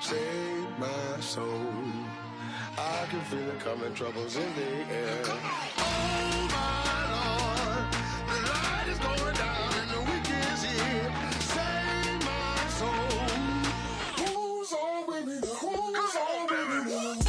save my soul. I can feel it coming, troubles in the air. Oh my Lord, the light is going down and the week is here. Save my soul. Who's on with me now? Who's on with me now?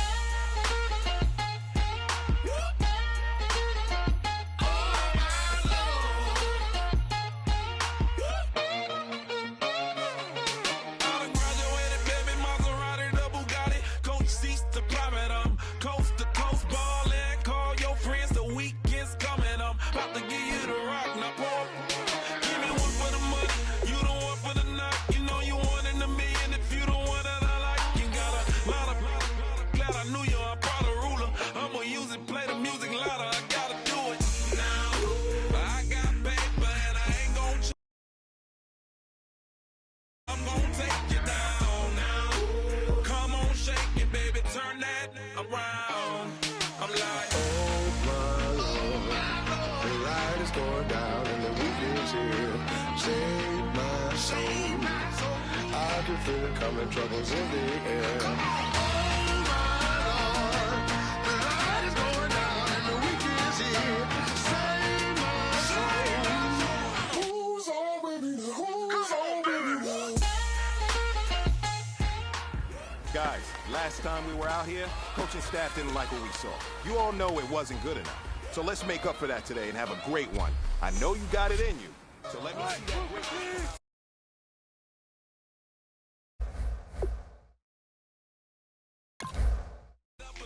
Going down and the week is here. Save my soul. I can feel it coming, troubles in the air. Oh my Lord, the light is going down and the week is here. Save my soul. Who's on with me now? Who's on with me now? Guys, last time we were out here, coaching staff didn't like what we saw. You all know it wasn't good enough. So let's make up for that today and have a great one. I know you got it in you. So let me see that great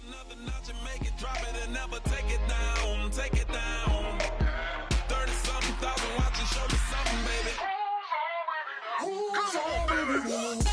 another notch and make it, drop it and never take it down. Take it down. 30-something thousand watching, show me something, baby. Who's on, baby?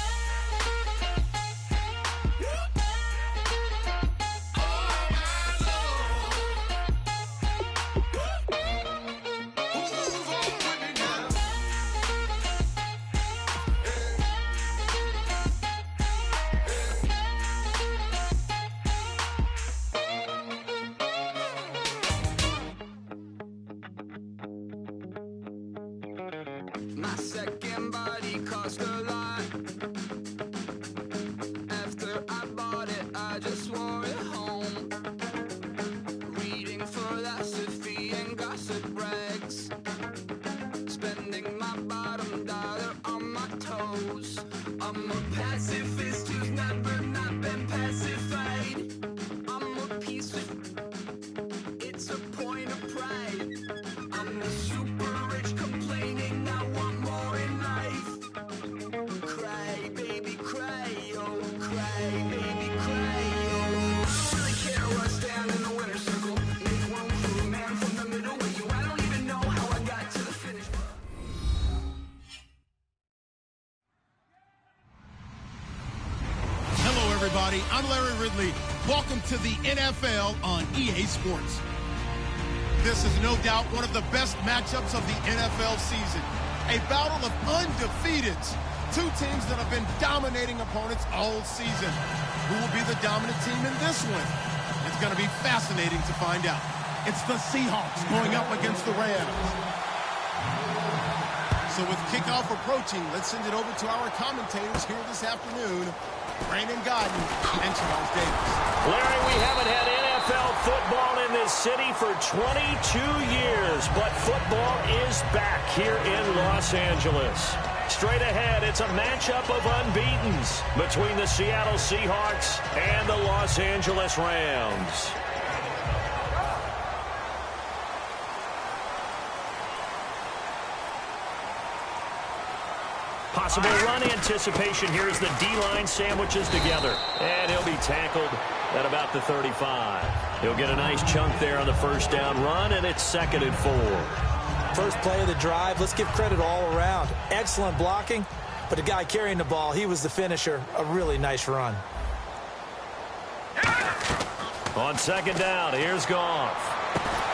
My second body cost a lot. After I bought it, I just wore it home. Reading philosophy and gossip rags. Spending my bottom dollar on my toes. I'm a pacifist who's never not been pacified. I'm a piece of... It's a point of pride. I'm the super rich complaining I want more in life. Cry, baby, cry, oh, cry, baby, cry, oh. Really care where I stand in the winner's circle. Make room for a man from the middle with you. I don't even know how I got to the finish. Hello, everybody. I'm Larry Ridley. Welcome to the NFL on EA Sports. This is no doubt one of the best matchups of the NFL season. A battle of undefeateds. Two teams that have been dominating opponents all season. Who will be the dominant team in this one? It's going to be fascinating to find out. It's the Seahawks going up against the Rams. So with kickoff approaching, let's send it over to our commentators here this afternoon, Brandon Godden and Charles Davis. Larry, we haven't had NFL football in this city for 22 years, but football is back here in Los Angeles. Straight ahead, it's a matchup of unbeatens between the Seattle Seahawks and the Los Angeles Rams. Possible run anticipation here as the D-line sandwiches together. And he'll be tackled at about the 35. He'll get a nice chunk there on the first down run, and it's 2nd and 4. First play of the drive, let's give credit all around. Excellent blocking, but the guy carrying the ball, he was the finisher. A really nice run. On 2nd down, here's Goff.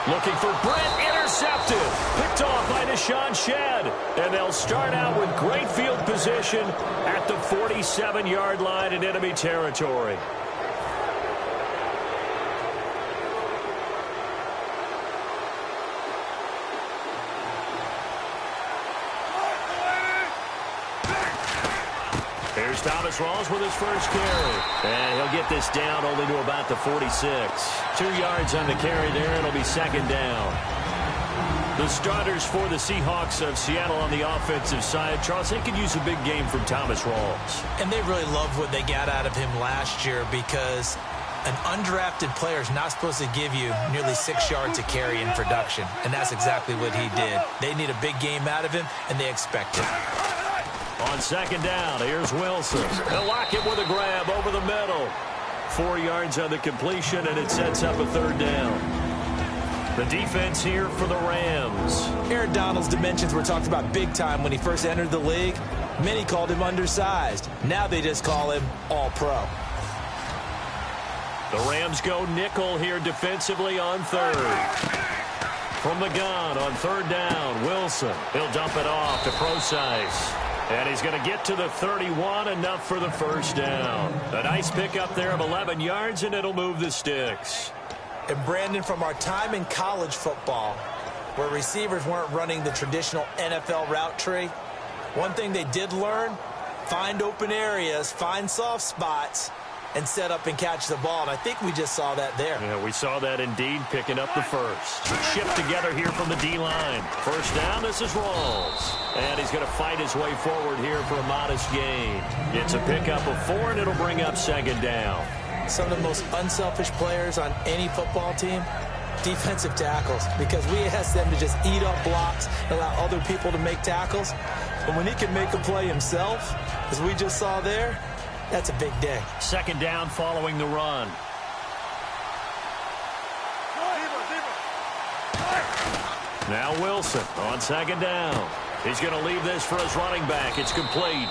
Looking for Brent, intercepted. Picked off by Deshaun Shedd. And they'll start out with great field position at the 47-yard line in enemy territory. Here's Thomas Rawls with his first carry. And he'll get this down only to about the 46. 2 yards on the carry there. It'll be second down. The starters for the Seahawks of Seattle on the offensive side. Charles, they could use a big game from Thomas Rawls. And they really loved what they got out of him last year because an undrafted player is not supposed to give you nearly 6 yards a carry in production. And that's exactly what he did. They need a big game out of him, and they expect it. On second down, here's Wilson. They'll lock it with a grab over the middle. 4 yards on the completion, and it sets up a third down. The defense here for the Rams. Aaron Donald's dimensions were talked about big time when he first entered the league. Many called him undersized. Now they just call him all-pro. The Rams go nickel here defensively on third. From the gun on third down, Wilson. He'll dump it off to Procise. And he's going to get to the 31, enough for the first down. A nice pickup there of 11 yards, and it'll move the sticks. And Brandon, from our time in college football, where receivers weren't running the traditional NFL route tree, one thing they did learn, find open areas, find soft spots, and set up and catch the ball. And I think we just saw that there. Yeah, we saw that indeed, picking up the first. Shift together here from the D-line. First down, this is Rawls. And he's going to fight his way forward here for a modest gain. It's a pickup of 4, and it'll bring up second down. Some of the most unselfish players on any football team, defensive tackles, because we ask them to just eat up blocks, allow other people to make tackles. But when he can make a play himself, as we just saw there, that's a big day. Second down following the run. Now Wilson on second down. He's going to leave this for his running back. It's complete.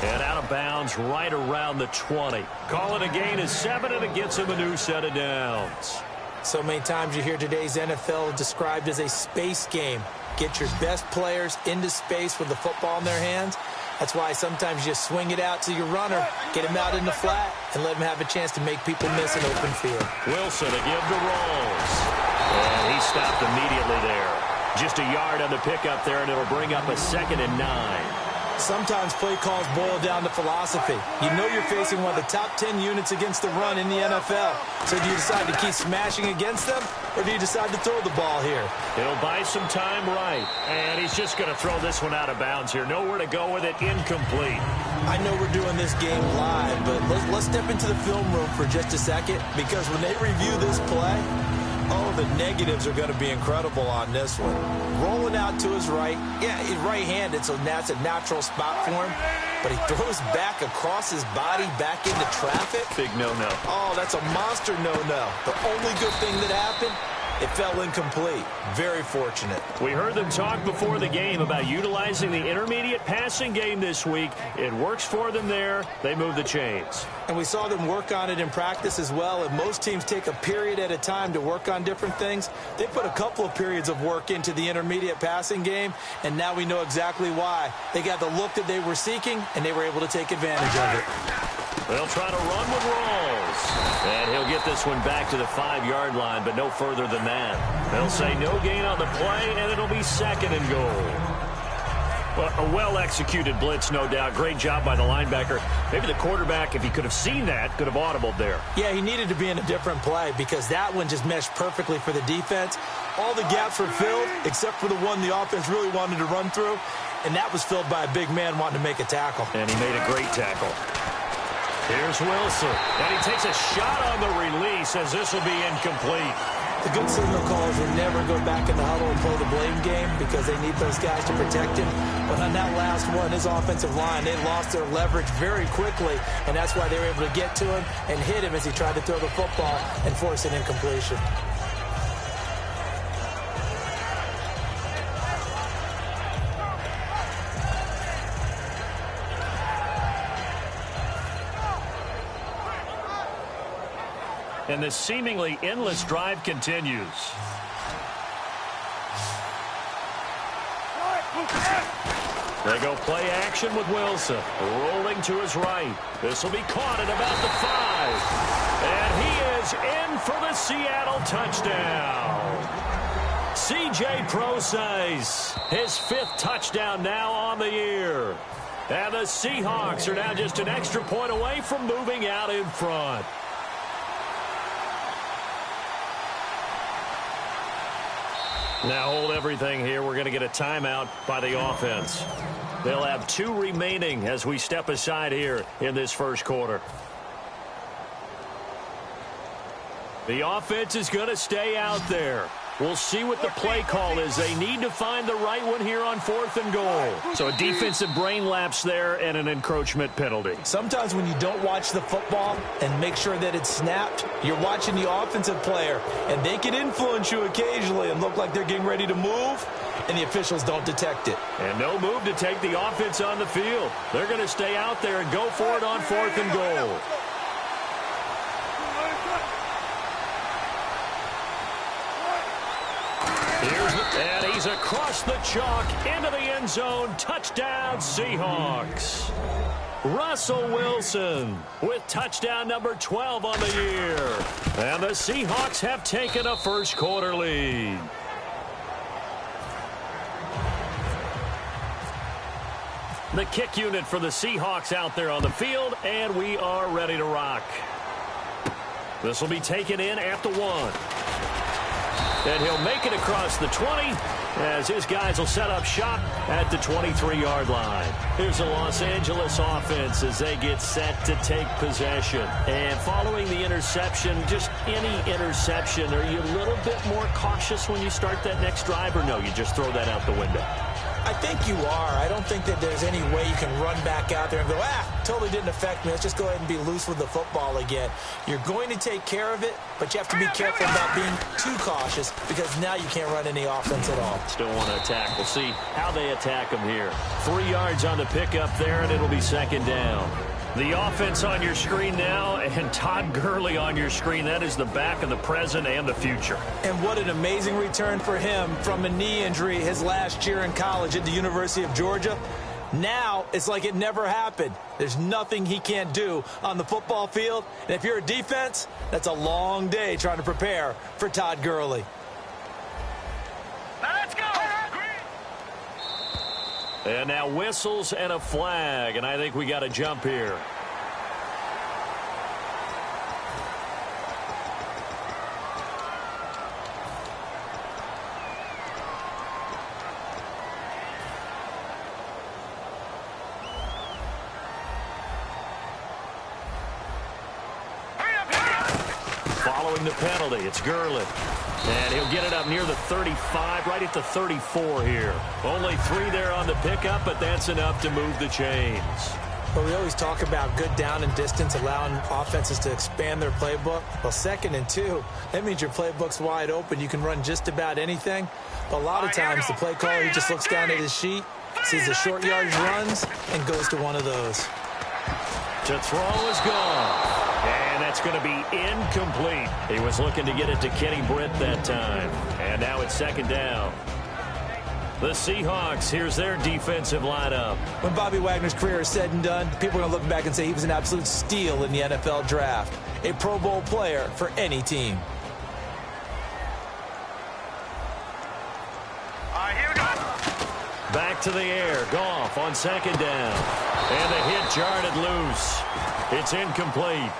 And out of bounds right around the 20. Call it a gain of 7, and it gets him a new set of downs. So many times you hear today's NFL described as a space game. Get your best players into space with the football in their hands. That's why sometimes you just swing it out to your runner, get him out in the flat, and let him have a chance to make people miss an open field. Wilson to give to Rawls. And he stopped immediately there. Just a yard on the pickup there, and it'll bring up a 2nd and 9. Sometimes play calls boil down to philosophy. You know you're facing one of the top 10 units against the run in the NFL. So do you decide to keep smashing against them, or do you decide to throw the ball here? He'll buy some time right. And he's just going to throw this one out of bounds here. Nowhere to go with it. Incomplete. I know we're doing this game live, but let's step into the film room for just a second, because when they review this play, oh, the negatives are going to be incredible on this one. Rolling out to his right. Yeah, he's right-handed, so that's a natural spot for him. But he throws back across his body back into traffic. Big no-no. Oh, that's a monster no-no. The only good thing that happened, it fell incomplete. Very fortunate. We heard them talk before the game about utilizing the intermediate passing game this week. It works for them there. They move the chains. And we saw them work on it in practice as well. And most teams take a period at a time to work on different things. They put a couple of periods of work into the intermediate passing game, and now we know exactly why. They got the look that they were seeking, and they were able to take advantage of it. They'll try to run with Rawls. And he'll get this one back to the 5-yard line, but no further than that. They'll say no gain on the play, and it'll be 2nd and goal. Well, a well-executed blitz, no doubt. Great job by the linebacker. Maybe the quarterback, if he could have seen that, could have audibled there. Yeah, he needed to be in a different play because that one just meshed perfectly for the defense. All the gaps were filled except for the one the offense really wanted to run through, and that was filled by a big man wanting to make a tackle. And he made a great tackle. Here's Wilson, and he takes a shot on the release as this will be incomplete. The good signal callers will never go back in the huddle and play the blame game because they need those guys to protect him. But on that last one, his offensive line, they lost their leverage very quickly, and that's why they were able to get to him and hit him as he tried to throw the football and force an incompletion. And this seemingly endless drive continues. They go play action with Wilson. Rolling to his right. This will be caught at about the 5. And he is in for the Seattle touchdown. C.J. Procise, his 5th touchdown now on the year. And the Seahawks are now just an extra point away from moving out in front. Now hold everything here. We're going to get a timeout by the offense. They'll have 2 remaining as we step aside here in this first quarter. The offense is going to stay out there. We'll see what the play call is. They need to find the right one here on 4th and goal. So a defensive brain lapse there and an encroachment penalty. Sometimes when you don't watch the football and make sure that it's snapped, you're watching the offensive player, and they can influence you occasionally and look like they're getting ready to move, and the officials don't detect it. And no move to take the offense on the field. They're going to stay out there and go for it on 4th and goal. And he's across the chalk into the end zone. Touchdown, Seahawks. Russell Wilson with touchdown number 12 on the year. And the Seahawks have taken a first quarter lead. The kick unit for the Seahawks out there on the field, and we are ready to rock. This will be taken in at the 1. And he'll make it across the 20 as his guys will set up shop at the 23-yard line. Here's the Los Angeles offense as they get set to take possession. And following the interception, just any interception, are you a little bit more cautious when you start that next drive, or no, you just throw that out the window? I think you are. I don't think that there's any way you can run back out there and go, totally didn't affect me. Let's just go ahead and be loose with the football again. You're going to take care of it, but you have to be careful about being too cautious because now you can't run any offense at all. Still want to attack. We'll see how they attack them here. 3 yards on the pickup there, and it'll be 2nd down. The offense on your screen now, and Todd Gurley on your screen. That is the back of the present and the future. And what an amazing return for him from a knee injury his last year in college at the University of Georgia. Now it's like it never happened. There's nothing he can't do on the football field. And if you're a defense, that's a long day trying to prepare for Todd Gurley. Let's go! And now whistles and a flag, and I think we got a jump here. Following the penalty, it's Gurley. And he'll get it up near the 35, right at the 34 here. Only 3 there on the pickup, but that's enough to move the chains. But we always talk about good down and distance, allowing offenses to expand their playbook. Well, 2nd and 2, that means your playbook's wide open. You can run just about anything. But a lot of times, the play caller, he just looks down at his sheet, sees the short yardage runs, and goes to one of those. To throw is gone. And that's going to be incomplete. He was looking to get it to Kenny Britt that time. And now it's 2nd down. The Seahawks, here's their defensive lineup. When Bobby Wagner's career is said and done, people are going to look back and say he was an absolute steal in the NFL draft. A Pro Bowl player for any team. All right, here we go. Back to the air. Goff on 2nd down. And the hit jarred it loose. It's incomplete.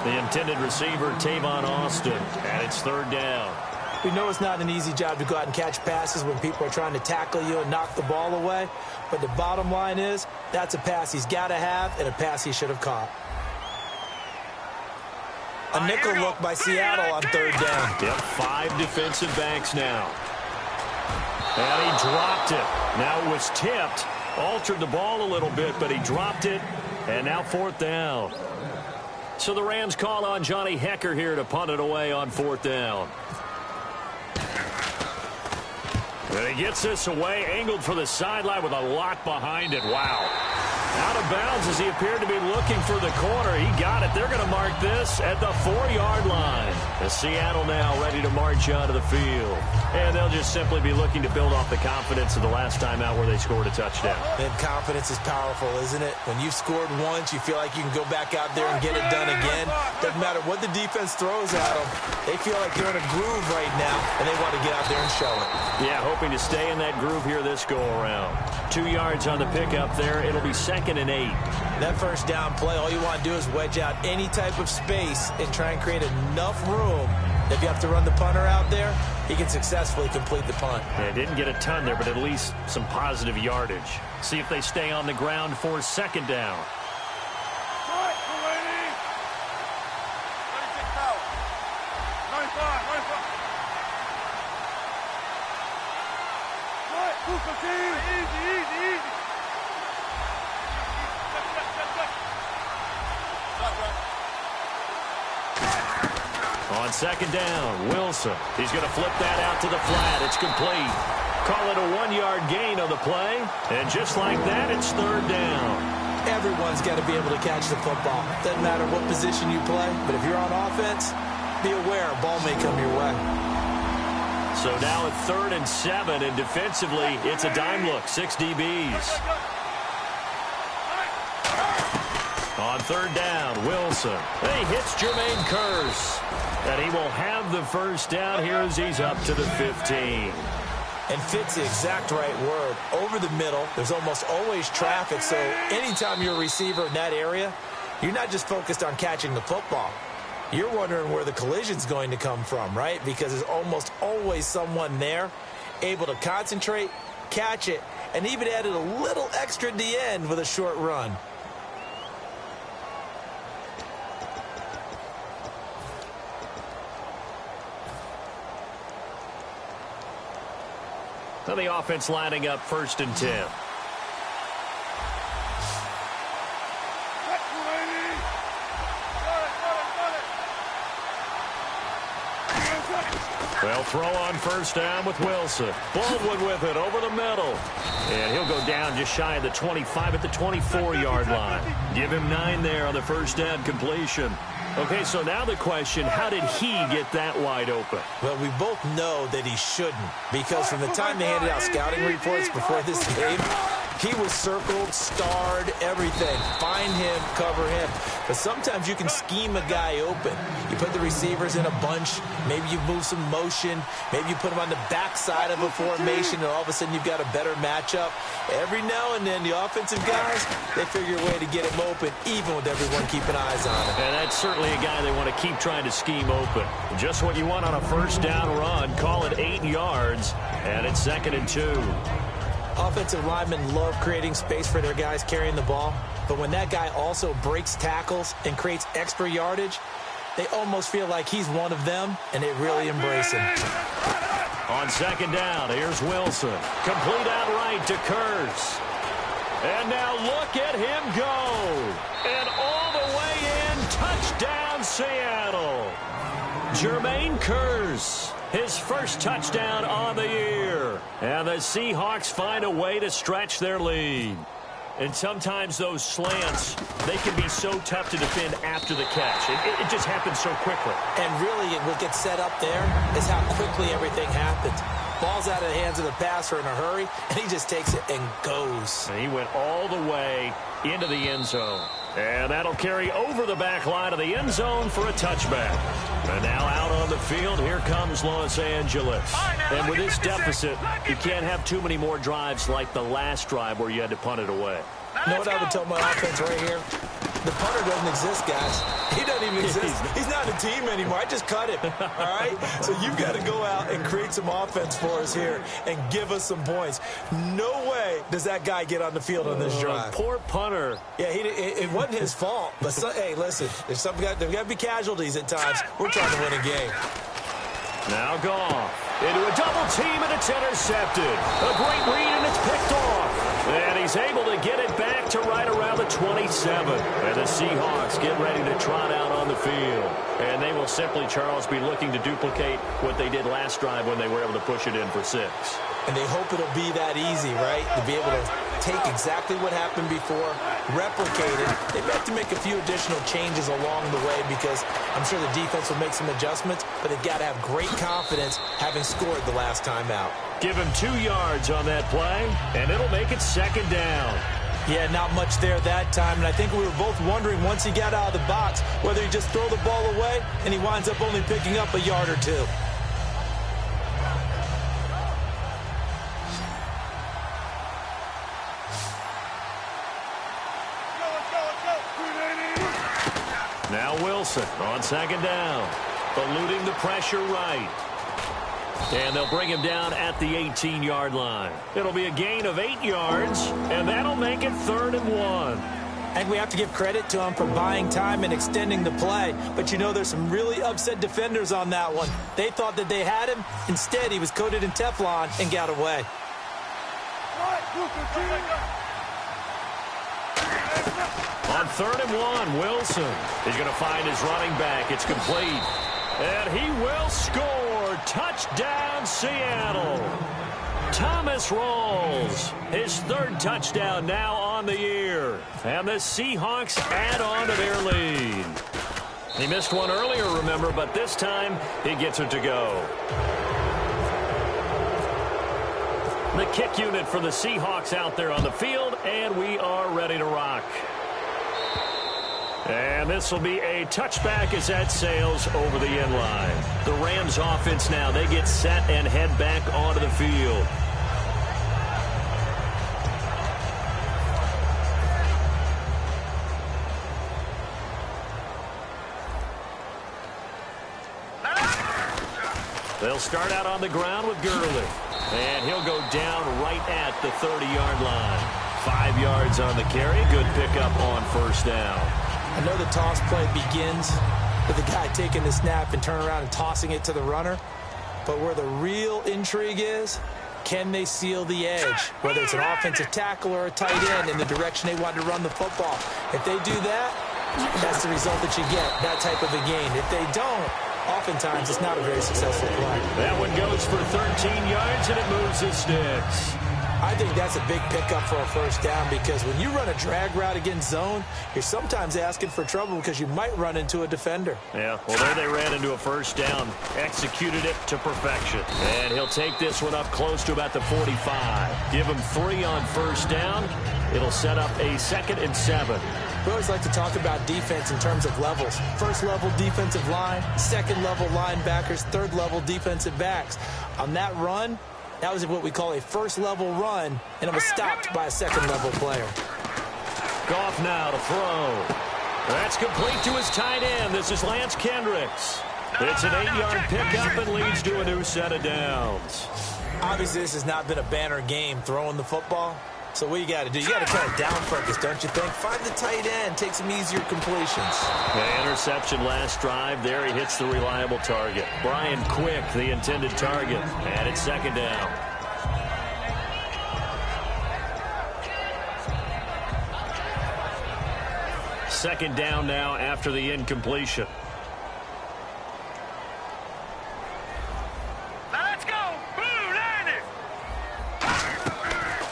The intended receiver, Tavon Austin, and it's 3rd down. We know it's not an easy job to go out and catch passes when people are trying to tackle you and knock the ball away. But the bottom line is, that's a pass he's got to have and a pass he should have caught. A nickel look by Seattle on 3rd down. Yep, 5 defensive backs now. And he dropped it. Now it was tipped. Altered the ball a little bit, but he dropped it. And now 4th down. So the Rams call on Johnny Hecker here to punt it away on 4th down. And he gets this away, angled for the sideline with a lot behind it. Wow. Out of bounds as he appeared to be looking for the corner. He got it. They're going to mark this at the 4-yard line. The Seattle now ready to march onto the field. And they'll just simply be looking to build off the confidence of the last time out where they scored a touchdown. And confidence is powerful, isn't it? When you've scored once, you feel like you can go back out there and get it done again. Doesn't matter what the defense throws at them. They feel like they're in a groove right now, and they want to get out there and show it. Yeah, hoping to stay in that groove here this go-around. 2 yards on the pickup there. It'll be 2nd and 8. That first down play, all you want to do is wedge out any type of space and try and create enough room. If you have to run the punter out there, he can successfully complete the punt. Yeah, didn't get a ton there, but at least some positive yardage. See if they stay on the ground for 2nd down. On 2nd down, Wilson. He's going to flip that out to the flat. It's complete. Call it a 1-yard gain on the play. And just like that, it's 3rd down. Everyone's got to be able to catch the football. Doesn't matter what position you play, but if you're on offense, be aware a ball may come your way. So now at 3rd and 7, and defensively, it's a dime look. 6 DBs. On 3rd down, Wilson. He hits Jermaine Kearse. And he will have the first down here as he's up to the 15. And fit's the exact right word. Over the middle, there's almost always traffic, so anytime you're a receiver in that area, you're not just focused on catching the football. You're wondering where the collision's going to come from, right? Because there's almost always someone there able to concentrate, catch it, and even added a little extra at the end with a short run. So the offense lining up 1st and 10. They'll throw on 1st down with Wilson. Baldwin with it over the middle. And he'll go down just shy of the 25 at the 24-yard line. Give him 9 there on the 1st down completion. Okay, so now the question, how did he get that wide open? Well, we both know that he shouldn't, because from the time they handed out scouting reports before this game, he was circled, starred, everything. Find him, cover him. But sometimes you can scheme a guy open. You put the receivers in a bunch. Maybe you move some motion. Maybe you put them on the backside of a formation, and all of a sudden you've got a better matchup. Every now and then, the offensive guys, they figure a way to get him open, even with everyone keeping eyes on him. And that's certainly a guy they want to keep trying to scheme open. Just what you want on a 1st down run. Call it 8 yards, and it's 2nd and 2. Offensive linemen love creating space for their guys carrying the ball, but when that guy also breaks tackles and creates extra yardage, they almost feel like he's one of them, and they really embrace him. On 2nd down, here's Wilson. Complete outright to Kearse. And now look at him go. And all the way in, touchdown Seattle. Jermaine Kearse, his first touchdown on the year. And the Seahawks find a way to stretch their lead. And sometimes those slants, they can be so tough to defend after the catch. It just happens so quickly. And really, what gets set up there is how quickly everything happens. Ball's out of the hands of the passer in a hurry, and he just takes it and goes. And he went all the way into the end zone. And that'll carry over the back line of the end zone for a touchback. And now out on the field, here comes Los Angeles. And with this deficit, you can't have too many more drives like the last drive where you had to punt it away. You know what I would tell my offense right here? The punter doesn't exist, guys. He doesn't even exist. He's not a team anymore. I just cut him, all right? So you've got to go out and create some offense for us here and give us some points. No way does that guy get on the field on this drive. Poor punter. Yeah, it wasn't his fault. But, hey, listen, there's got to be casualties at times. We're trying to win a game. Now gone. Into a double team, and it's intercepted. A great read, and it's picked off. And he's able to get it back to right around the 27. And the Seahawks get ready to trot out on the field. And they will simply, Charles, be looking to duplicate what they did last drive when they were able to push it in for 6. And they hope it'll be that easy, right? To be able to take exactly what happened before, replicate it. They have to make a few additional changes along the way because I'm sure the defense will make some adjustments, but they've got to have great confidence having scored the last time out. Give him 2 yards on that play, and it'll make it 2nd down. Yeah, not much there that time, and I think we were both wondering once he got out of the box whether he just throw the ball away and he winds up only picking up a yard or 2. Now Wilson on 2nd down, eluding the pressure right. And they'll bring him down at the 18-yard line. It'll be a gain of 8 yards, and that'll make it 3rd and 1. I think we have to give credit to him for buying time and extending the play. But, you know, there's some really upset defenders on that one. They thought that they had him. Instead, he was coated in Teflon and got away. On 3rd and 1, Wilson is going to find his running back. It's complete. And he will score. Touchdown, Seattle. Thomas Rawls, his 3rd touchdown now on the year. And the Seahawks add on to their lead. He missed one earlier, remember, but this time he gets it to go. The kick unit for the Seahawks out there on the field, and we are ready to rock. And this will be a touchback as that sails over the end line. The Rams offense now, they get set and head back onto the field. They'll start out on the ground with Gurley. And he'll go down right at the 30-yard line. 5 yards on the carry. Good pickup on 1st down. I know the toss play begins with the guy taking the snap and turning around and tossing it to the runner. But where the real intrigue is, can they seal the edge? Whether it's an offensive tackle or a tight end in the direction they want to run the football. If they do that, that's the result that you get, that type of a gain. If they don't, oftentimes it's not a very successful play. That one goes for 13 yards, and it moves the sticks. I think that's a big pickup for a 1st down because when you run a drag route against zone, you're sometimes asking for trouble because you might run into a defender. Yeah, well, there they ran into a 1st down, executed it to perfection. And he'll take this one up close to about the 45. Give him 3 on 1st down. It'll set up a 2nd and 7. We always like to talk about defense in terms of levels. 1st level defensive line, 2nd level linebackers, 3rd level defensive backs. On that run, that was what we call a 1st level run, and it was stopped by a 2nd level player. Goff now to throw. That's complete to his tight end. This is Lance Kendricks. It's an 8-yard pickup and leads to a new set of downs. Obviously, this has not been a banner game throwing the football. So what you got to do, you got to kind of down focus, don't you think? Find the tight end, take some easier completions. The interception last drive. There he hits the reliable target. Brian Quick, the intended target. And it's 2nd down. Second down now after the incompletion.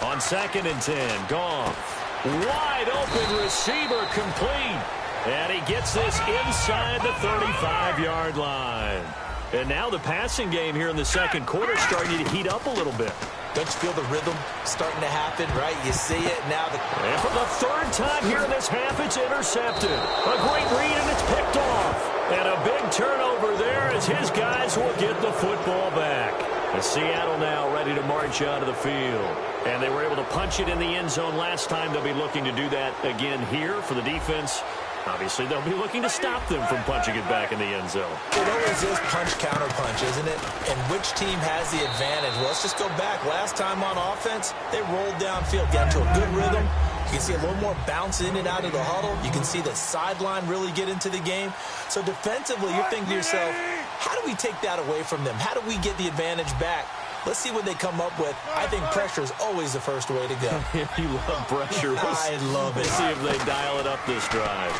On 2nd and 10, Goff. Wide open receiver complete. And he gets this inside the 35-yard line. And now the passing game here in the 2nd quarter is starting to heat up a little bit. Don't you feel the rhythm starting to happen, right? You see it now. And for the 3rd time here in this half, it's intercepted. A great read, and it's picked off. And a big turnover there as his guys will get the football back. And Seattle now ready to march out of the field. And they were able to punch it in the end zone last time. They'll be looking to do that again here for the defense. Obviously, they'll be looking to stop them from punching it back in the end zone. It always is punch-counter-punch, isn't it? And which team has the advantage? Well, let's just go back. Last time on offense, they rolled downfield, got into a good rhythm. You can see a little more bounce in and out of the huddle. You can see the sideline really get into the game. So defensively, you're thinking to yourself, how do we take that away from them? How do we get the advantage back? Let's see what they come up with. I think pressure is always the first way to go. You love pressure. I love it. Let's see if they dial it up this drive.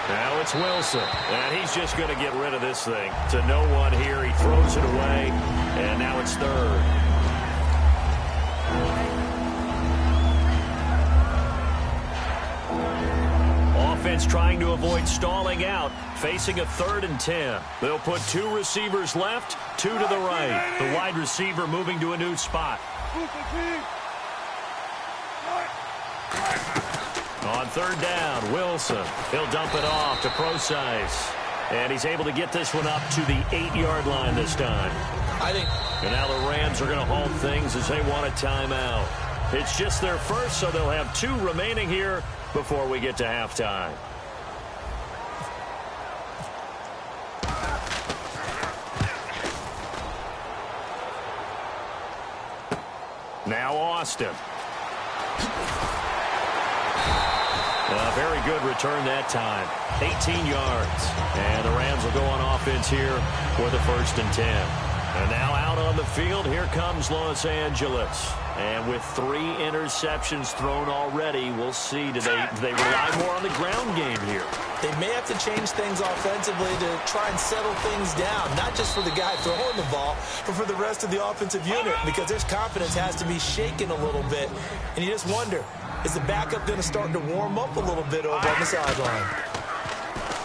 Now it's Wilson, and he's just going to get rid of this thing. To no one here. He throws it away, and now it's third. Offense trying to avoid stalling out, facing a 3rd and 10. They'll put 2 receivers left, 2 to the right. The wide receiver moving to a new spot. On 3rd down, Wilson. He'll dump it off to Procise. And he's able to get this one up to the 8-yard line this time. And now the Rams are going to hold things as they want a timeout. It's just their first, so they'll have 2 remaining here before we get to halftime. Now Austin. A very good return that time. 18 yards. And the Rams will go on offense here for the 1st and 10. And now out on the field, here comes Los Angeles. And with 3 interceptions thrown already, we'll see. Do they rely more on the ground game here? They may have to change things offensively to try and settle things down, not just for the guy throwing the ball, but for the rest of the offensive unit, because their confidence has to be shaken a little bit. And you just wonder, is the backup going to start to warm up a little bit over on the sideline?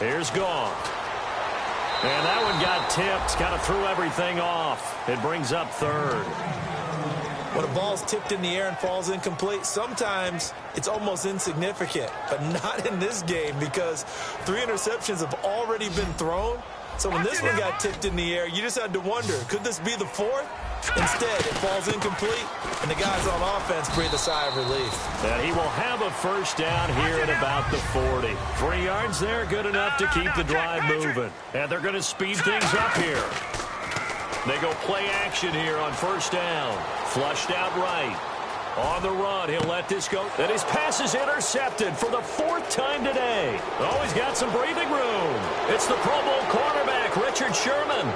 Here's Gone. And that one got tipped, kind of threw everything off. It brings up 3rd. When a ball's tipped in the air and falls incomplete, sometimes it's almost insignificant, but not in this game because 3 interceptions have already been thrown. So when this one got tipped in the air, you just had to wonder, could this be the 4th? Instead, it falls incomplete, and the guys on offense breathe a sigh of relief. And he will have a 1st down here at about the 40. 3 yards there, good enough to keep the drive moving. And they're going to speed things up here. They go play action here on 1st down. Flushed out right. On the run, he'll let this go. And his pass is intercepted for the 4th time today. Oh, he's got some breathing room. It's the Pro Bowl cornerback, Richard Sherman.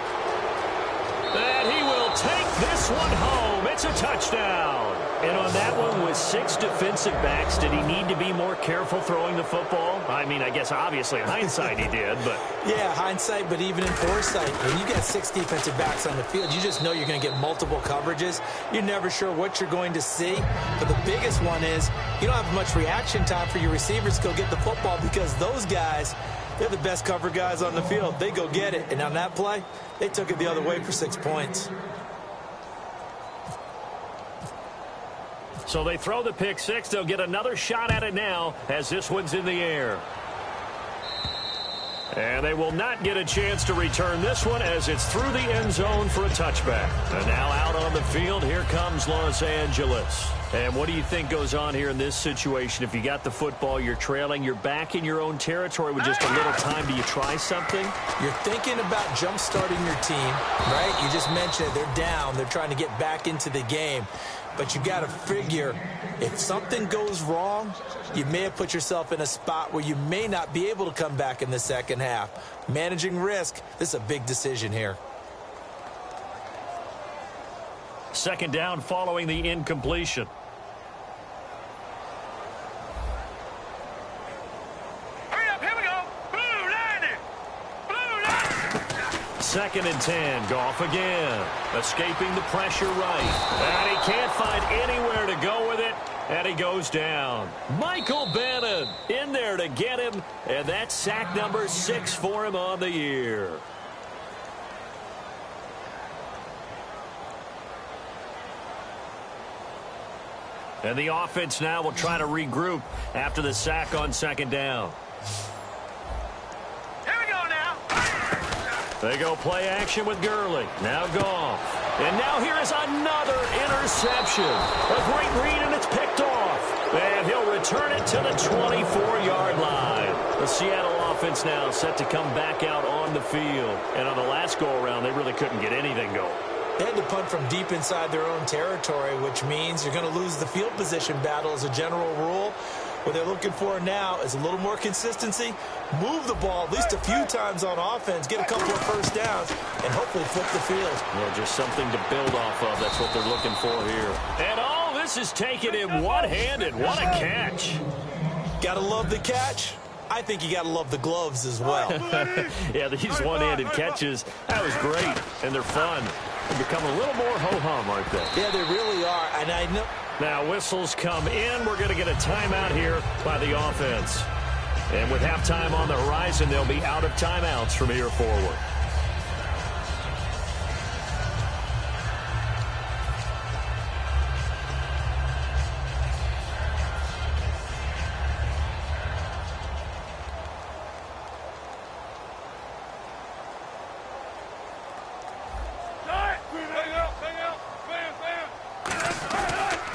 And he will take this one home. It's a touchdown. And on that one, with 6 defensive backs, did he need to be more careful throwing the football? I mean, I guess obviously in hindsight he did, but... Yeah, hindsight, but even in foresight, when you get 6 defensive backs on the field, you just know you're going to get multiple coverages. You're never sure what you're going to see. But the biggest one is you don't have much reaction time for your receivers to go get the football because those guys... They're the best cover guys on the field. They go get it. And on that play, they took it the other way for 6 points. So they throw the pick 6. They'll get another shot at it now as this one's in the air. And they will not get a chance to return this one as it's through the end zone for a touchback. And now out on the field, here comes Los Angeles. And what do you think goes on here in this situation? If you got the football, you're trailing, you're back in your own territory with just a little time. Do you try something? You're thinking about jump-starting your team, right? You just mentioned it. They're down. They're trying to get back into the game. But you got to figure, if something goes wrong, you may have put yourself in a spot where you may not be able to come back in the second half. Managing risk, this is a big decision here. 2nd down following the incompletion. Hurry up, here we go. Blue line. Blue line. 2nd and 10. Goff again. Escaping the pressure right. And he can't find anywhere to go with it. And he goes down. Michael Bannon in there to get him. And that's sack number 6 for him on the year. And the offense now will try to regroup after the sack on 2nd down. Here we go now. They go play action with Gurley. Now Goff. And now here is another interception. A great read, and it's picked off. And he'll return it to the 24-yard line. The Seattle offense now set to come back out on the field. And on the last go-around, they really couldn't get anything going. They had to punt from deep inside their own territory, which means you're going to lose the field position battle as a general rule. What they're looking for now is a little more consistency, move the ball at least a few times on offense, get a couple of first downs, and hopefully flip the field. Well, just something to build off of. That's what they're looking for here. And all this is taken in one-handed. What a catch. Gotta love the catch. I think you got to love the gloves as well. Yeah, these one-handed catches, that was great, and they're fun. They become a little more ho-hum, aren't they? Yeah, they really are, and I know. Now, whistles come in. We're going to get a timeout here by the offense. And with halftime on the horizon, they'll be out of timeouts from here forward.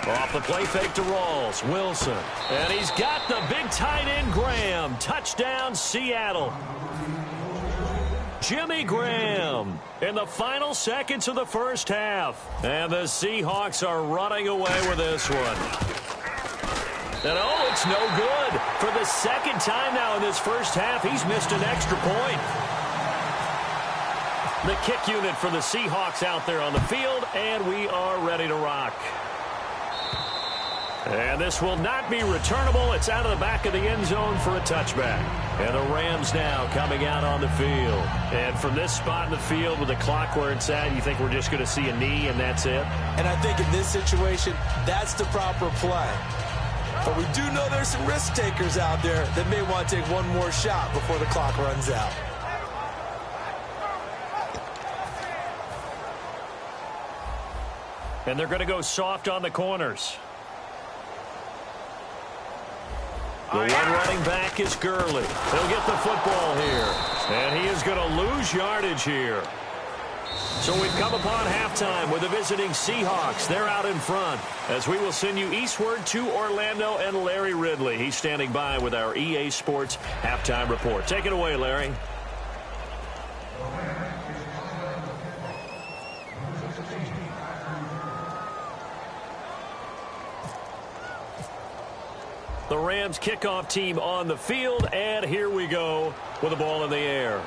Off the play fake to Rawls. Wilson. And he's got the big tight end Graham. Touchdown, Seattle. Jimmy Graham in the final seconds of the first half. And the Seahawks are running away with this one. And oh, it's no good. For the second time now in this first half, he's missed an extra point. The kick unit for the Seahawks out there on the field, and we are ready to rock. And this will not be returnable. It's out of the back of the end zone for a touchback. And the Rams now coming out on the field. And from this spot in the field with the clock where it's at, you think we're just going to see a knee and that's it? And I think in this situation, that's the proper play. But we do know there's some risk takers out there that may want to take one more shot before the clock runs out. And they're going to go soft on the corners. The one running back is Gurley. He'll get the football here. And he is going to lose yardage here. So we've come upon halftime with the visiting Seahawks. They're out in front as we will send you eastward to Orlando and Larry Ridley. He's standing by with our EA Sports halftime report. Take it away, Larry. The Rams kickoff team on the field, and here we go with the ball in the air.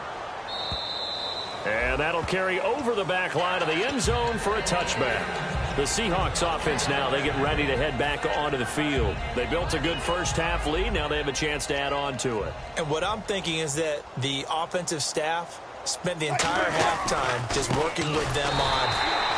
And that'll carry over the back line of the end zone for a touchback. The Seahawks offense now, they get ready to head back onto the field. They built a good first half lead. Now they have a chance to add on to it. And what I'm thinking is that the offensive staff spent the entire halftime just working with them on,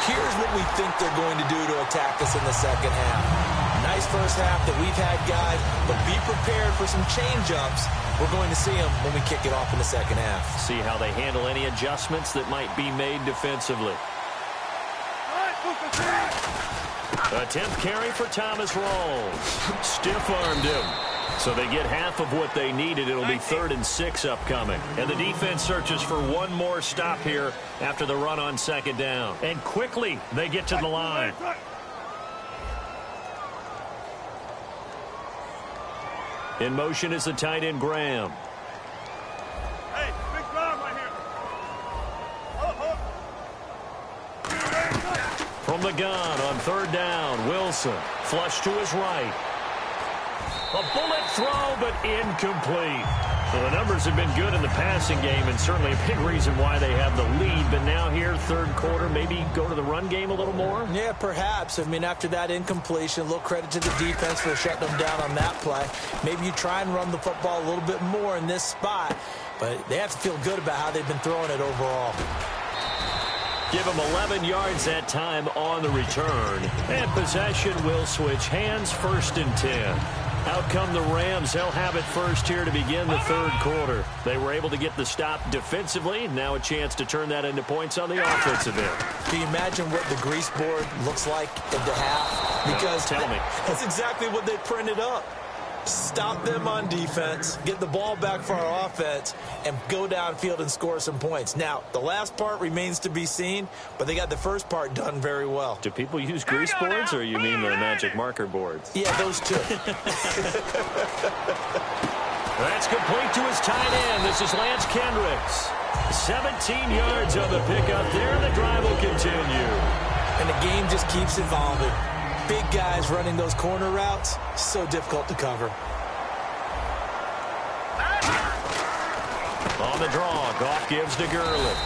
here's what we think they're going to do to attack us in the second half. Nice first half that we've had, guys, but be prepared for some change-ups. We're going to see them when we kick it off in the second half. See how they handle any adjustments that might be made defensively. A 10th carry for Thomas Rawls. Stiff-armed him. So they get half of what they needed. It'll be 3rd and 6 upcoming. And the defense searches for one more stop here after the run on second down. And quickly they get to the line. In motion is the tight end Graham. Hey, big drive right here. From the gun on 3rd down, Wilson. Flush to his right. A bullet throw, but incomplete. So the numbers have been good in the passing game, and certainly a big reason why they have the lead. But now here, third quarter, maybe go to the run game a little more? Yeah, perhaps. I mean, after that incompletion, a little credit to the defense for shutting them down on that play. Maybe you try and run the football a little bit more in this spot, but they have to feel good about how they've been throwing it overall. Give them 11 yards that time on the return. And possession will switch hands, 1st and 10. Out come the Rams. They'll have it first here to begin the third quarter. They were able to get the stop defensively. Now a chance to turn that into points on the offensive end. Can you imagine what the grease board looks like at the half? Because tell me. That's exactly what they printed up. Stop them on defense, get the ball back for our offense, and go downfield and score some points. Now, the last part remains to be seen, but they got the first part done very well. Do people use grease boards, or you mean the magic marker boards? Yeah, those two. That's complete to his tight end. This is Lance Kendricks. 17 yards on the pickup there, and the drive will continue. And the game just keeps evolving. Big guys running those corner routes, so difficult to cover. On the draw, Goff gives to Gurley.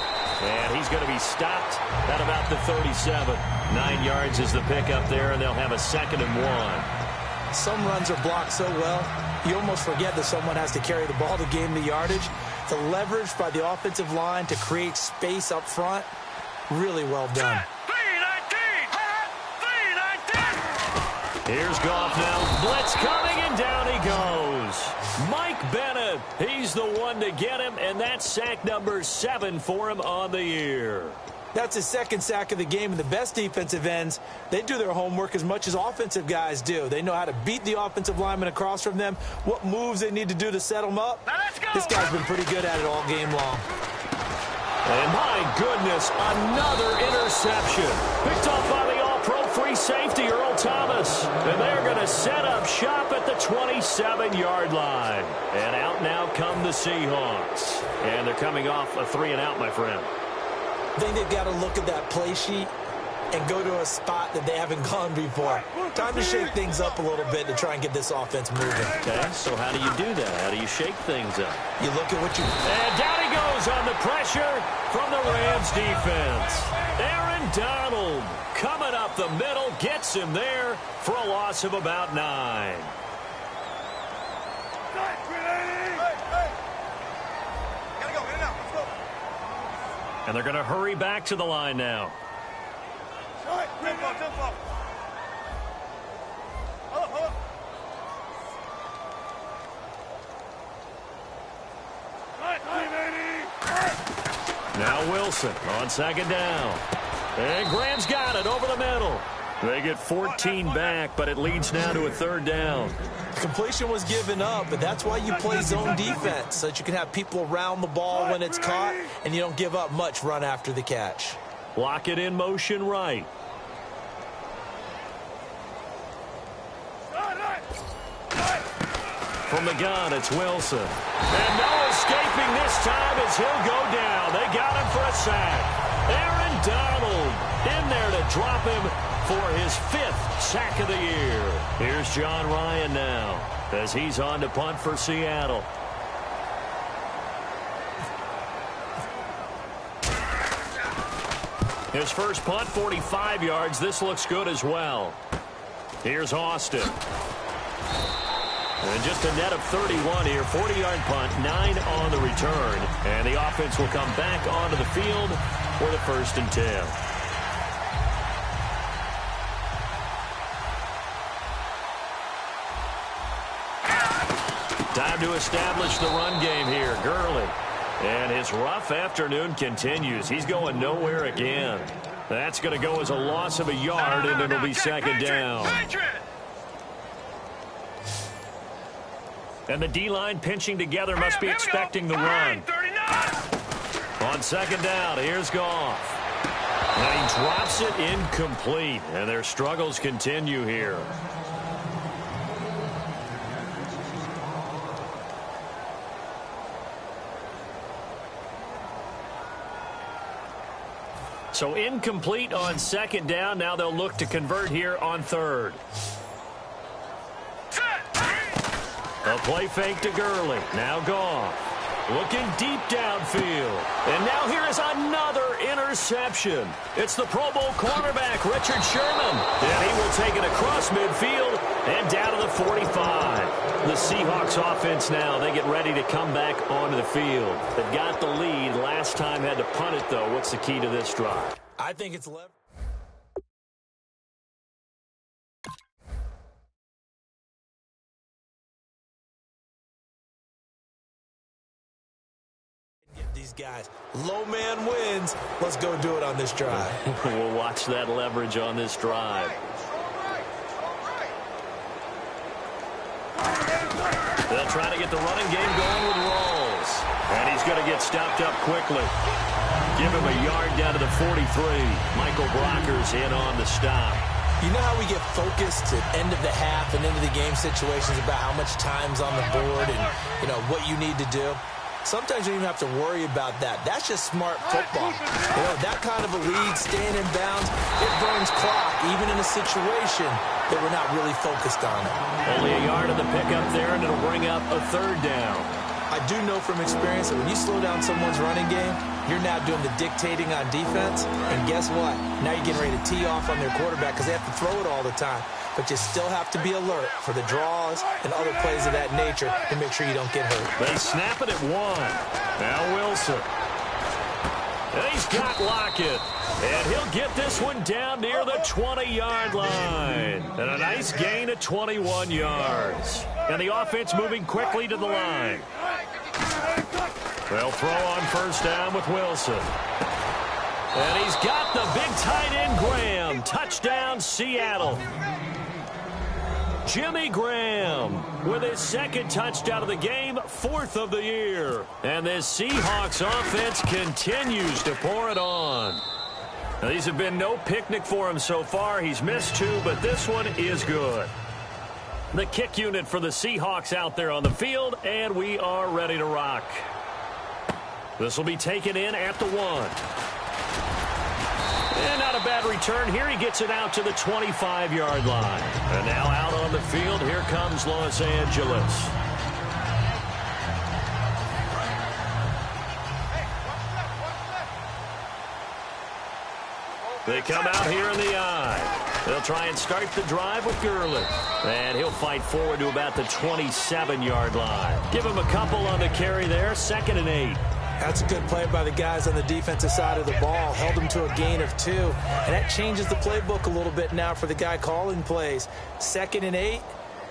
And he's going to be stopped at about the 37. 9 yards is the pickup there, and they'll have a 2nd and 1. Some runs are blocked so well, you almost forget that someone has to carry the ball to gain the yardage. The leverage by the offensive line to create space up front, really well done. Here's Goff now. Blitz coming, and down he goes. Mike Bennett, he's the one to get him, and that's sack number 7 for him on the year. That's his 2nd sack of the game, and the best defensive ends, they do their homework as much as offensive guys do. They know how to beat the offensive lineman across from them, what moves they need to do to set them up. Now let's go. This guy's been pretty good at it all game long. And my goodness, another interception. Picked off by the all-pro free safety, Earl Thomas. And they're going to set up shop at the 27-yard line. And out now come the Seahawks. And they're coming off a 3-and-out, my friend. I think they've got to look at that play sheet and go to a spot that they haven't gone before. Time to shake things up a little bit to try and get this offense moving. Okay, so how do you do that? How do you shake things up? You look at what you... And down he goes on the pressure from the Rams defense. Aaron Donald coming up the middle, gets him there for a loss of about 9. And they're going to hurry back to the line now. Now Wilson on 2nd down. And Graham's got it over the middle. They get 14 back, but it leads now to a 3rd down. Completion was given up, but that's why you play zone defense, so that you can have people around the ball when it's caught, and you don't give up much run after the catch. Block it in motion right. From the gun, it's Wilson. And no escaping this time as he'll go down. They got him for a sack. Aaron Donald in there to drop him for his 5th sack of the year. Here's John Ryan now as he's on to punt for Seattle. His first punt, 45 yards. This looks good as well. Here's Austin. And just a net of 31 here. 40-yard punt, 9 on the return. And the offense will come back onto the field for the 1st and 10. Time to establish the run game here. Gurley. And his rough afternoon continues. He's going nowhere again. That's going to go as a loss of a yard, and it'll be 2nd down. And the D-line pinching together must be expecting the run. On 2nd down, here's Goff. And he drops it incomplete, and their struggles continue here. So incomplete on 2nd down. Now they'll look to convert here on 3rd. A play fake to Gurley. Now Goff. Looking deep downfield. And now here is another interception. It's the Pro Bowl cornerback, Richard Sherman. And he will take it across midfield and down to the 45. The Seahawks offense now, they get ready to come back onto the field. They've got the lead. Last time had to punt it, though. What's the key to this drive? I think it's left. These guys, low man wins. Let's go do it on this drive. We'll watch that leverage on this drive. They'll try to get the running game going with Rawls. And he's going to get stopped up quickly. Give him a yard down to the 43. Michael Brocker's in on the stop. You know how we get focused at end of the half and into the game situations about how much time's on the board and, you know, what you need to do? Sometimes you don't even have to worry about that. That's just smart football. You know, that kind of a lead, staying in bounds, it burns clock, even in a situation that we're not really focused on it. Only a yard of the pickup there, and it'll bring up a 3rd down. I do know from experience that when you slow down someone's running game, you're now doing the dictating on defense. And guess what? Now you're getting ready to tee off on their quarterback because they have to throw it all the time. But you still have to be alert for the draws and other plays of that nature to make sure you don't get hurt. They snap it at 1. Now Wilson. And he's got Lockett. And he'll get this one down near the 20-yard line. And a nice gain of 21 yards. And the offense moving quickly to the line. They'll throw on first down with Wilson. And he's got the big tight end Graham. Touchdown, Seattle. Jimmy Graham with his second touchdown of the game, 4th of the year. And this Seahawks offense continues to pour it on. Now, these have been no picnic for him so far. He's missed 2, but this one is good. The kick unit for the Seahawks out there on the field, and we are ready to rock. This will be taken in at the 1. And not a bad return here. He gets it out to the 25-yard line. And now out on the field, here comes Los Angeles. They come out here in the I. They'll try and start the drive with Gurley. And he'll fight forward to about the 27-yard line. Give him a couple on the carry there. 2nd and 8. That's a good play by the guys on the defensive side of the ball. Held them to a gain of 2. And that changes the playbook a little bit now for the guy calling plays. 2nd and 8.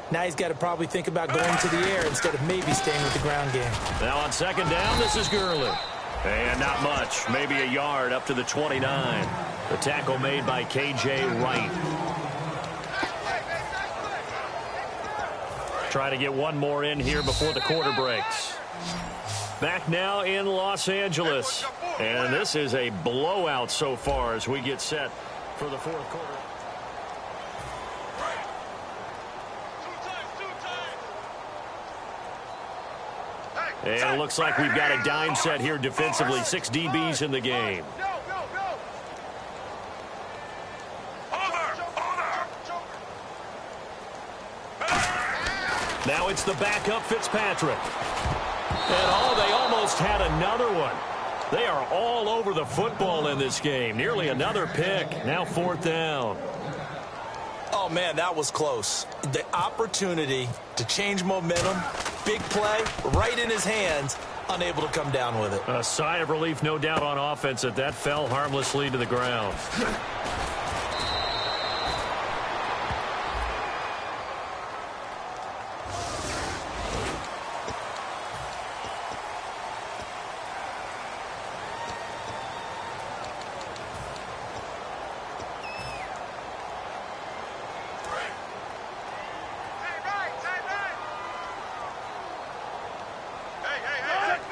Now he's got to probably think about going to the air instead of maybe staying with the ground game. Now on 2nd down, this is Gurley. And not much. Maybe a yard up to the 29. The tackle made by K.J. Wright. Try to get one more in here before the quarter breaks. Back now in Los Angeles. And this is a blowout so far as we get set for the 4th quarter. And it looks like we've got a dime set here defensively. 6 DBs in the game. Now it's the backup Fitzpatrick. And they almost had another one. They are all over the football in this game. Nearly another pick. Now 4th down. Oh, man, that was close. The opportunity to change momentum, big play, right in his hands, unable to come down with it. A sigh of relief, no doubt, on offense that fell harmlessly to the ground.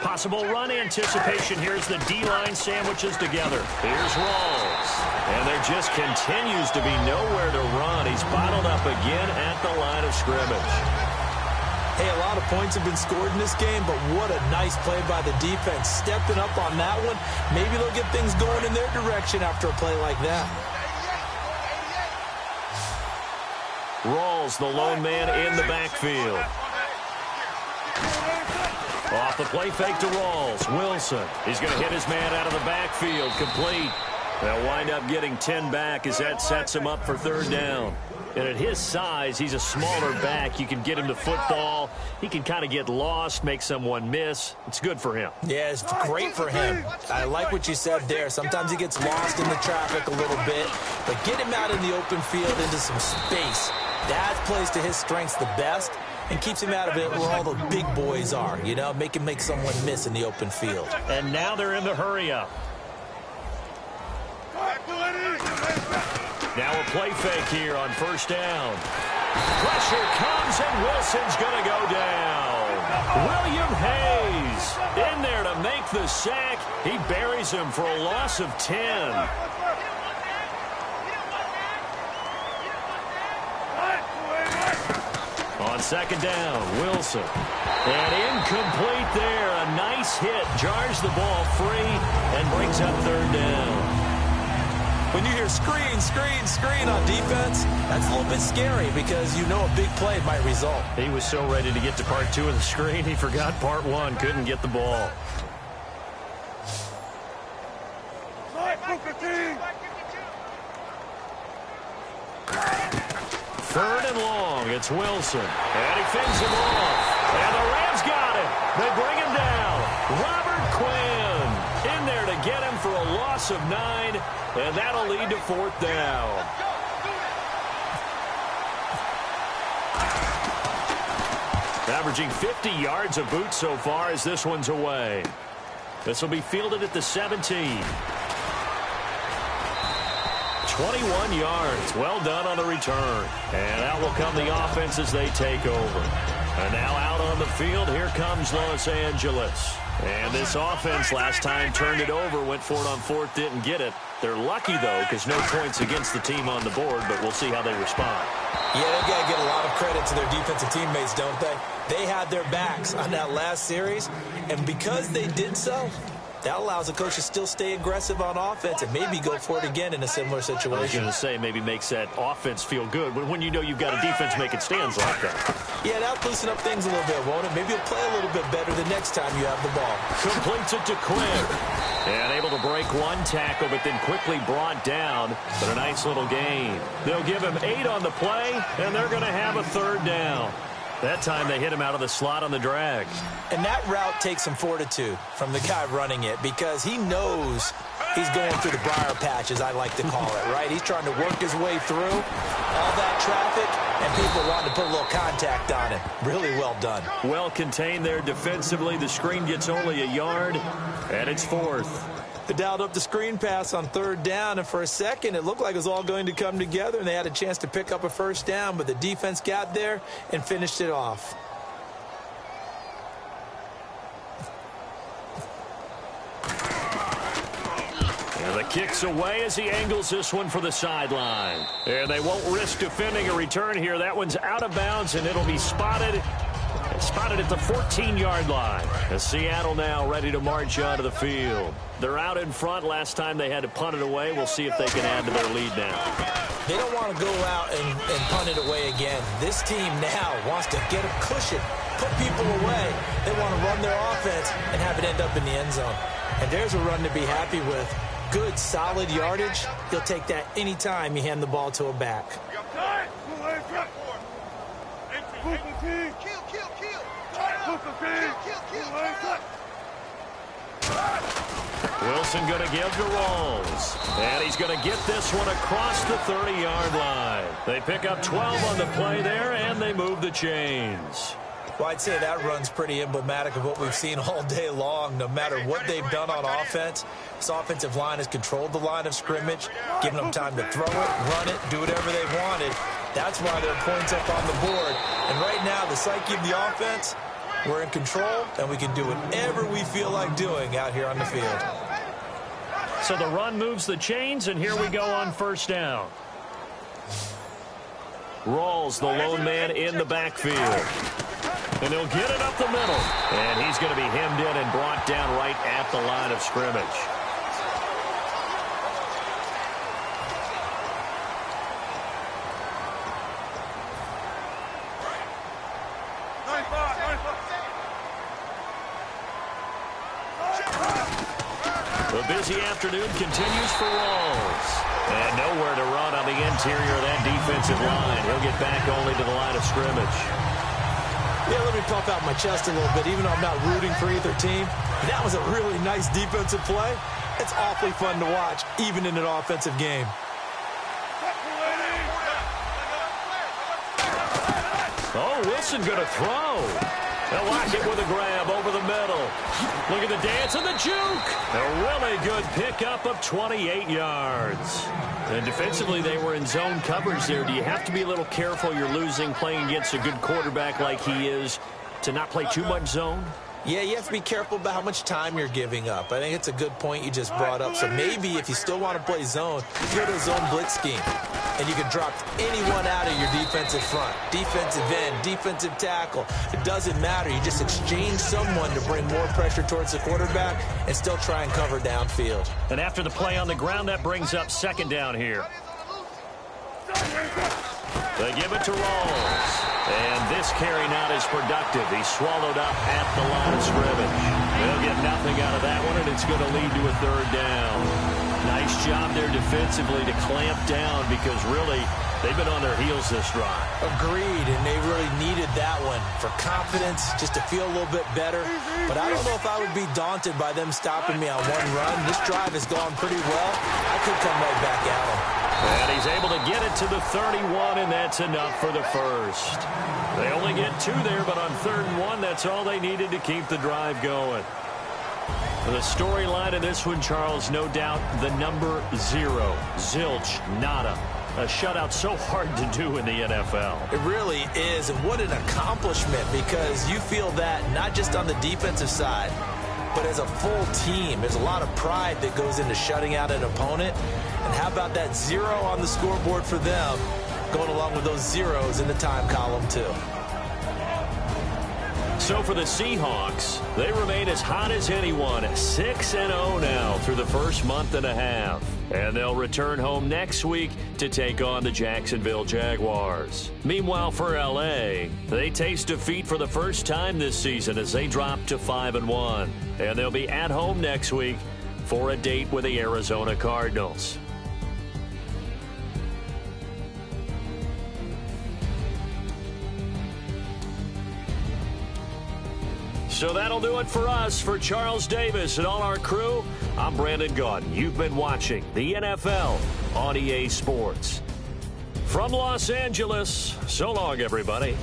Possible run anticipation. Here's the D-line sandwiches together. Here's Rawls. And there just continues to be nowhere to run. He's bottled up again at the line of scrimmage. Hey, a lot of points have been scored in this game, but what a nice play by the defense. Stepping up on that one. Maybe they'll get things going in their direction after a play like that. Rawls, the lone man in the backfield. Off the play fake to Rawls. Wilson. He's going to hit his man out of the backfield. Complete. They'll wind up getting 10 back as that sets him up for 3rd down. And at his size, he's a smaller back. You can get him to football. He can kind of get lost, make someone miss. It's good for him. Yeah, it's great for him. I like what you said there. Sometimes he gets lost in the traffic a little bit. But get him out in the open field into some space. That plays to his strengths the best. And keeps him out of it where all the big boys are, you know, make someone miss in the open field. And now they're in the hurry-up. Now a play fake here on 1st down. Pressure comes, and Wilson's going to go down. William Hayes in there to make the sack. He buries him for a loss of 10. On 2nd down, Wilson. And incomplete there. A nice hit. Jars the ball free and brings up 3rd down. When you hear screen, screen, screen on defense, that's a little bit scary because you know a big play might result. He was so ready to get to part 2 of the screen, he forgot part 1, couldn't get the ball. Third and long, it's Wilson. And he fends him off. And the Rams got him. They bring him down. Robert Quinn in there to get him for a loss of 9. And that'll lead to 4th down. Averaging 50 yards a boot so far as this one's away. This will be fielded at the 17. 21 yards. Well done on the return. And out will come the offense as they take over. And now out on the field, here comes Los Angeles. And this offense last time turned it over, went for it on 4th, didn't get it. They're lucky, though, because no points against the team on the board, but we'll see how they respond. Yeah, they've got to give a lot of credit to their defensive teammates, don't they? They had their backs on that last series, and because they did so, that allows the coach to still stay aggressive on offense and maybe go for it again in a similar situation. I was going to say maybe makes that offense feel good, but when you know you've got a defense making stands like that. Yeah, that'll loosen up things a little bit, won't it? Maybe you'll play a little bit better the next time you have the ball. Completes it to Quinn. And able to break one tackle, but then quickly brought down. But a nice little gain. They'll give him 8 on the play, and they're going to have a 3rd down. That time they hit him out of the slot on the drag. And that route takes some fortitude from the guy running it because he knows he's going through the briar patch, as I like to call it, right? He's trying to work his way through all that traffic, and people want to put a little contact on it. Really well done. Well contained there defensively. The screen gets only a yard, and it's 4th. They dialed up the screen pass on 3rd down, and for a second it looked like it was all going to come together, and they had a chance to pick up a 1st down, but the defense got there and finished it off. And the kick's away as he angles this one for the sideline. And they won't risk defending a return here. That one's out of bounds, and it'll be spotted at the 14-yard line. As Seattle now ready to march onto the field. They're out in front. Last time they had to punt it away. We'll see if they can add to their lead now. They don't want to go out and punt it away again. This team now wants to get a cushion, put people away. They want to run their offense and have it end up in the end zone. And there's a run to be happy with. Good, solid yardage. He'll take that any time you hand the ball to a back. Wilson going to give to Rawls. And he's going to get this one across the 30-yard line. They pick up 12 on the play there, and they move the chains. Well, I'd say that run's pretty emblematic of what we've seen all day long. No matter what they've done on offense, this offensive line has controlled the line of scrimmage, given them time to throw it, run it, do whatever they wanted. That's why there are points up on the board. And right now, the psyche of the offense, we're in control, and we can do whatever we feel like doing out here on the field. So the run moves the chains, and here we go on 1st down. Rawls, the lone man in the backfield. And he'll get it up the middle. And he's going to be hemmed in and brought down right at the line of scrimmage. The busy afternoon continues for Rawls. And nowhere to run on the interior of that defensive line. He'll get back only to the line of scrimmage. Yeah, let me puff out my chest a little bit, even though I'm not rooting for either team. That was a really nice defensive play. It's awfully fun to watch, even in an offensive game. Oh, Wilson going to throw. They'll lock it with a grab over the middle. Look at the dance and the juke. A really good pickup of 28 yards. And defensively, they were in zone coverage there. Do you have to be a little careful? You're losing playing against a good quarterback like he is to not play too much zone? Yeah, you have to be careful about how much time you're giving up. I think it's a good point you just brought up. So maybe if you still want to play zone, go to a zone blitz scheme. And you can drop anyone out of your defensive front. Defensive end, defensive tackle. It doesn't matter. You just exchange someone to bring more pressure towards the quarterback and still try and cover downfield. And after the play on the ground, that brings up second down here. They give it to Rawls. And this carry not as productive. He's swallowed up at the line of scrimmage. They'll get nothing out of that one, and it's going to lead to a third down. Nice job there defensively to clamp down because really they've been on their heels this drive. Agreed, and they really needed that one for confidence, just to feel a little bit better. But I don't know if I would be daunted by them stopping me on one run. This drive has gone pretty well. I could come right back at them. And he's able to get it to the 31, and that's enough for the first. They only get 2 there, but on 3rd and 1, that's all they needed to keep the drive going. The storyline of this one, Charles, no doubt the number 0. Zilch, nada. A shutout so hard to do in the NFL. It really is, and what an accomplishment, because you feel that not just on the defensive side, but as a full team. There's a lot of pride that goes into shutting out an opponent. And how about that 0 on the scoreboard for them, going along with those zeros in the time column, too. So for the Seahawks, they remain as hot as anyone, 6-0 now through the first month and a half. And they'll return home next week to take on the Jacksonville Jaguars. Meanwhile, for L.A., they taste defeat for the first time this season as they drop to 5-1. And they'll be at home next week for a date with the Arizona Cardinals. So that'll do it for us. For Charles Davis and all our crew, I'm Brandon Gaudin. You've been watching the NFL on EA Sports. From Los Angeles, so long, everybody.